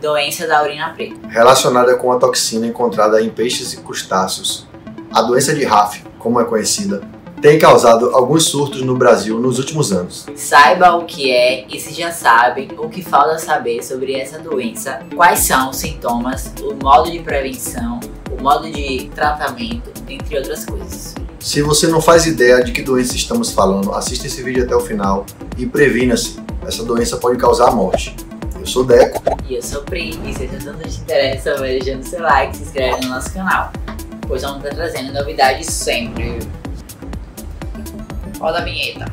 Doença da urina preta. Relacionada com a toxina encontrada em peixes e crustáceos, a doença de RAF, como é conhecida, tem causado alguns surtos no Brasil nos últimos anos. Saiba o que é e se já sabe o que falta saber sobre essa doença, quais são os sintomas, o modo de prevenção, o modo de tratamento, entre outras coisas. Se você não faz ideia de que doença estamos falando, assista esse vídeo até o final e previna-se. Essa doença pode causar a morte. Eu sou Deco. E eu sou Pri. E se tanto te interessa, vai deixando seu like e se inscreve no nosso canal, pois vamos estar trazendo novidades sempre. Roda a vinheta.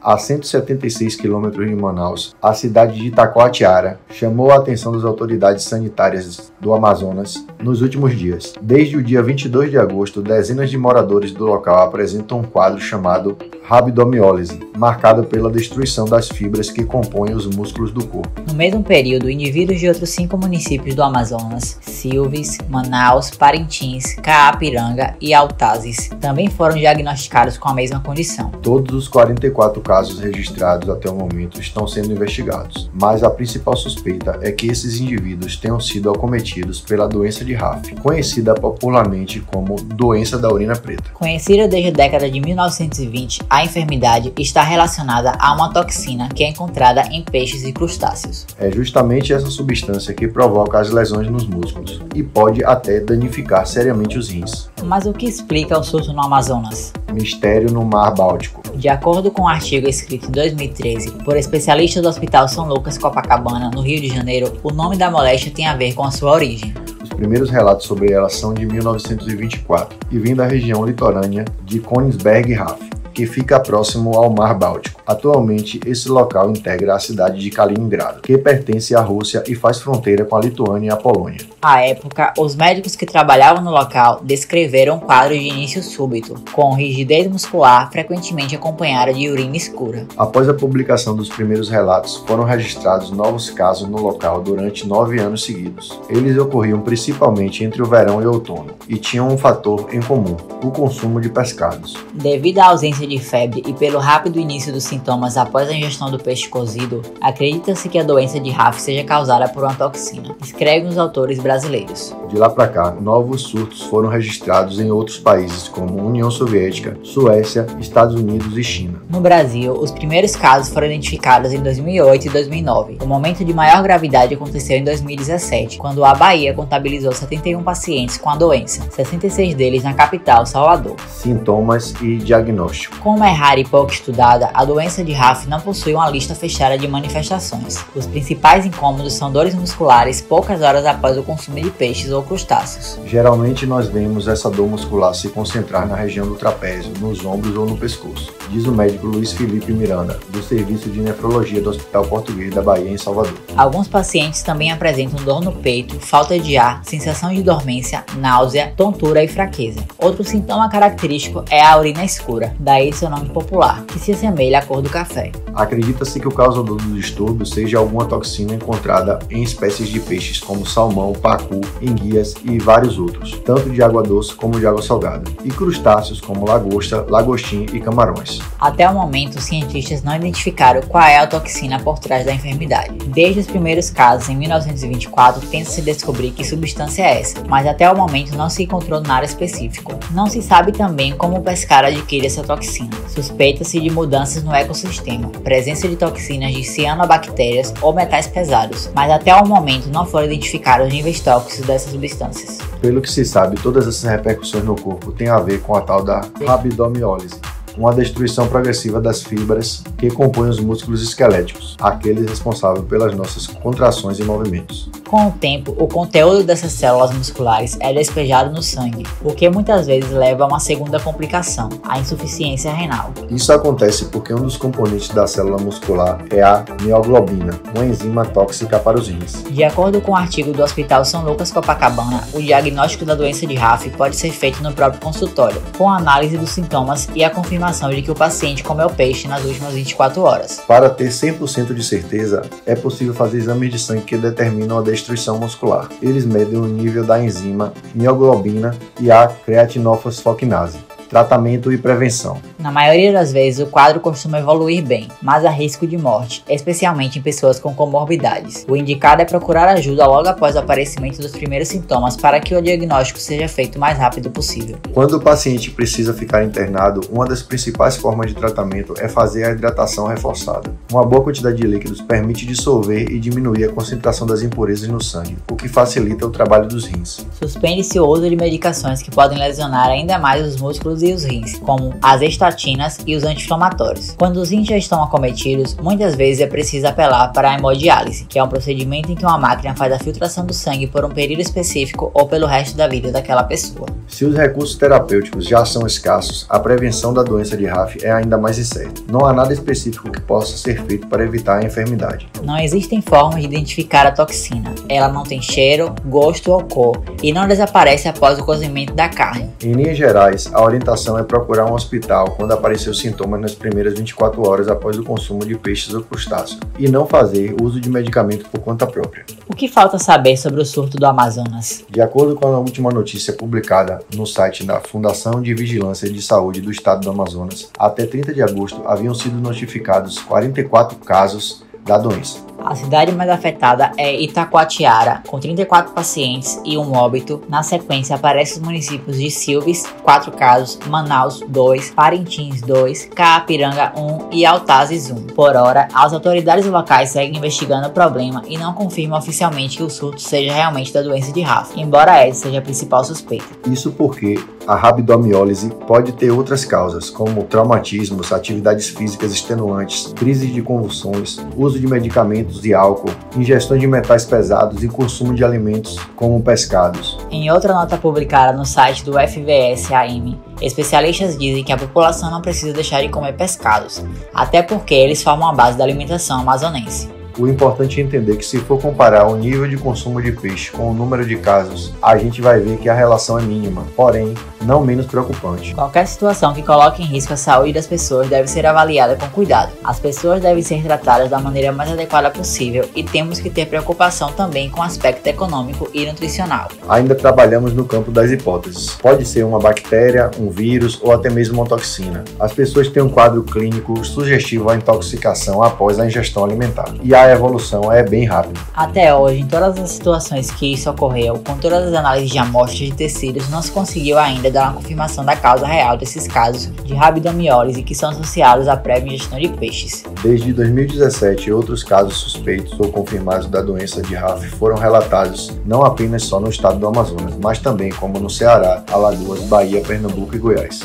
A 176 quilômetros de Manaus, a cidade de Itacoatiara chamou a atenção das autoridades sanitárias do Amazonas nos últimos dias. Desde o dia 22 de agosto, dezenas de moradores do local apresentam um quadro chamado rabdomiólise, marcado pela destruição das fibras que compõem os músculos do corpo. No mesmo período, indivíduos de outros 5 municípios do Amazonas, Silves, Manaus, Parintins, Caapiranga e Altazes, também foram diagnosticados com a mesma condição. Todos os 44 casos registrados até o momento estão sendo investigados, mas a principal suspeita é que esses indivíduos tenham sido acometidos pela doença de RAF, conhecida popularmente como doença da urina preta. Conhecida desde a década de 1920, a enfermidade está relacionada a uma toxina que é encontrada em peixes e crustáceos. É justamente essa substância que provoca as lesões nos músculos e pode até danificar seriamente os rins. Mas o que explica o surto no Amazonas? Mistério no Mar Báltico. De acordo com um artigo escrito em 2013 por especialistas do Hospital São Lucas Copacabana, no Rio de Janeiro, o nome da moléstia tem a ver com a sua origem. Os primeiros relatos sobre ela são de 1924 e vêm da região litorânea de Königsberg-Raf, que fica próximo ao Mar Báltico. Atualmente, esse local integra a cidade de Kaliningrado, que pertence à Rússia e faz fronteira com a Lituânia e a Polônia. À época, os médicos que trabalhavam no local descreveram um quadro de início súbito, com rigidez muscular frequentemente acompanhada de urina escura. Após a publicação dos primeiros relatos, foram registrados novos casos no local durante 9 anos seguidos. Eles ocorriam principalmente entre o verão e o outono, e tinham um fator em comum: o consumo de pescados. Devido à ausência de febre e pelo rápido início dos sintomas após a ingestão do peixe cozido, acredita-se que a doença de RAF seja causada por uma toxina, escrevem os autores brasileiros. De lá para cá, novos surtos foram registrados em outros países como União Soviética, Suécia, Estados Unidos e China. No Brasil, os primeiros casos foram identificados em 2008 e 2009. O momento de maior gravidade aconteceu em 2017, quando a Bahia contabilizou 71 pacientes com a doença, 66 deles na capital, Salvador. Sintomas e diagnóstico. Como é rara e pouco estudada, a doença de RAF não possui uma lista fechada de manifestações. Os principais incômodos são dores musculares poucas horas após o consumo de peixes ou crustáceos. Geralmente nós vemos essa dor muscular se concentrar na região do trapézio, nos ombros ou no pescoço, diz o médico Luiz Felipe Miranda, do Serviço de Nefrologia do Hospital Português da Bahia, em Salvador. Alguns pacientes também apresentam dor no peito, falta de ar, sensação de dormência, náusea, tontura e fraqueza. Outro sintoma característico é a urina escura, daí seu nome popular, que se assemelha à cor do café. Acredita-se que o causador do distúrbio seja alguma toxina encontrada em espécies de peixes como salmão, pacu, enguias e vários outros, tanto de água doce como de água salgada, e crustáceos como lagosta, lagostim e camarões. Até o momento, os cientistas não identificaram qual é a toxina por trás da enfermidade. Desde os primeiros casos, em 1924, tenta-se descobrir que substância é essa, mas até o momento não se encontrou nada específico. Não se sabe também como o pescado adquire essa toxina. Suspeita-se de mudanças no ecossistema, presença de toxinas de cianobactérias ou metais pesados, mas até o momento não foram identificados níveis tóxicos dessas substâncias. Pelo que se sabe, todas essas repercussões no corpo têm a ver com a tal da rabdomiólise, uma destruição progressiva das fibras que compõem os músculos esqueléticos, aqueles responsáveis pelas nossas contrações e movimentos. Com o tempo, o conteúdo dessas células musculares é despejado no sangue, o que muitas vezes leva a uma segunda complicação, a insuficiência renal. Isso acontece porque um dos componentes da célula muscular é a mioglobina, uma enzima tóxica para os rins. De acordo com o artigo do Hospital São Lucas Copacabana, o diagnóstico da doença de RAF pode ser feito no próprio consultório, com a análise dos sintomas e a confirmação confirmação de que o paciente comeu peixe nas últimas 24 horas. Para ter 100% de certeza, é possível fazer exames de sangue que determinam a destruição muscular. Eles medem o nível da enzima mioglobina e a creatinofosfoquinase. Tratamento e prevenção. Na maioria das vezes, o quadro costuma evoluir bem, mas há risco de morte, especialmente em pessoas com comorbidades. O indicado é procurar ajuda logo após o aparecimento dos primeiros sintomas para que o diagnóstico seja feito o mais rápido possível. Quando o paciente precisa ficar internado, uma das principais formas de tratamento é fazer a hidratação reforçada. Uma boa quantidade de líquidos permite dissolver e diminuir a concentração das impurezas no sangue, o que facilita o trabalho dos rins. Suspende-se o uso de medicações que podem lesionar ainda mais os músculos e os rins, como as estatinas e os anti-inflamatórios. Quando os rins já estão acometidos, muitas vezes é preciso apelar para a hemodiálise, que é um procedimento em que uma máquina faz a filtração do sangue por um período específico ou pelo resto da vida daquela pessoa. Se os recursos terapêuticos já são escassos, a prevenção da doença de RAF é ainda mais incerta. Não há nada específico que possa ser feito para evitar a enfermidade. Não existem formas de identificar a toxina. Ela não tem cheiro, gosto ou cor e não desaparece após o cozimento da carne. Em linhas gerais, a orientação é procurar um hospital quando aparecer os sintomas nas primeiras 24 horas após o consumo de peixes ou crustáceos e não fazer uso de medicamento por conta própria. O que falta saber sobre o surto do Amazonas? De acordo com a última notícia publicada no site da Fundação de Vigilância de Saúde do Estado do Amazonas, até 30 de agosto haviam sido notificados 44 casos da doença. A cidade mais afetada é Itacoatiara, com 34 pacientes e um óbito. Na sequência, aparecem os municípios de Silves, 4 casos, Manaus, 2, Parintins, 2, Caapiranga, 1 e Altazes, 1. Por hora, as autoridades locais seguem investigando o problema e não confirmam oficialmente que o surto seja realmente da doença de RAF, embora essa seja a principal suspeita. Isso porque a rabdomiólise pode ter outras causas, como traumatismos, atividades físicas extenuantes, crises de convulsões, uso de medicamentos e álcool, ingestão de metais pesados e consumo de alimentos como pescados. Em outra nota publicada no site do FVS-AM, especialistas dizem que a população não precisa deixar de comer pescados, até porque eles formam a base da alimentação amazonense. O importante é entender que se for comparar o nível de consumo de peixe com o número de casos, a gente vai ver que a relação é mínima, porém, não menos preocupante. Qualquer situação que coloque em risco a saúde das pessoas deve ser avaliada com cuidado. As pessoas devem ser tratadas da maneira mais adequada possível e temos que ter preocupação também com o aspecto econômico e nutricional. Ainda trabalhamos no campo das hipóteses. Pode ser uma bactéria, um vírus ou até mesmo uma toxina. As pessoas têm um quadro clínico sugestivo à intoxicação após a ingestão alimentar. E a evolução é bem rápida. Até hoje, em todas as situações que isso ocorreu, com todas as análises de amostras de tecidos, não se conseguiu ainda dar uma confirmação da causa real desses casos de rabdomiólise que são associados à prévia ingestão de peixes. Desde 2017, outros casos suspeitos ou confirmados da doença de RAF foram relatados não apenas só no estado do Amazonas, mas também como no Ceará, Alagoas, Bahia, Pernambuco e Goiás.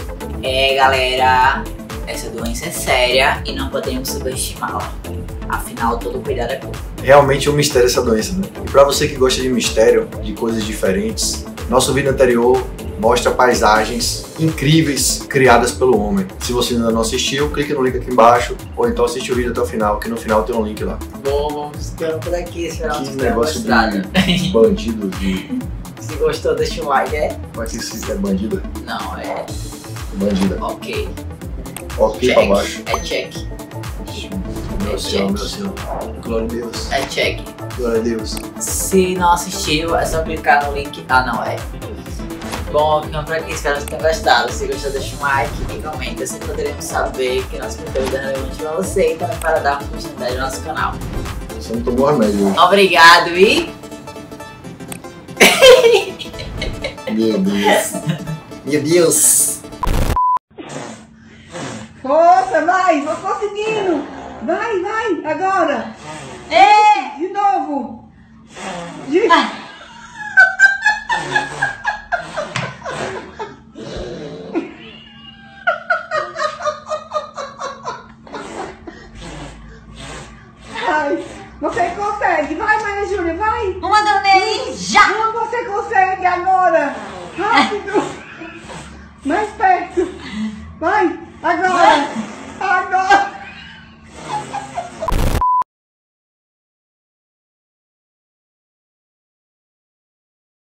Galera, essa doença é séria e não podemos subestimá-la. Afinal, todo cuidado é pouco. Realmente é um mistério essa doença, né? E para você que gosta de mistério, de coisas diferentes, nosso vídeo anterior mostra paisagens incríveis criadas pelo homem. Se você ainda não assistiu, clique no link aqui embaixo, ou então assiste o vídeo até o final, que no final tem um link lá. Vamos ficando por aqui, esperar que negócio de bandido de... Se gostou, deixa um like, Mas se é bandida? Não, é... Bandida. Ok. Ok check. Pra baixo. É check. Meu Senhor, meu Senhor. Glória a Deus. É check. Glória a Deus. Se não assistiu, é só clicar no link. Ah, não, é. Bom, ficando por aqui, espero que tenham gostado. Se gostou, deixa um like e comenta. Assim poderemos saber que nosso conteúdo é relevante pra você e também para dar uma continuidade no nosso canal. Você não tomou remédio. Obrigado e... Meu Deus. Meu Deus. Força, vai, vou conseguindo. Vai, agora. De novo.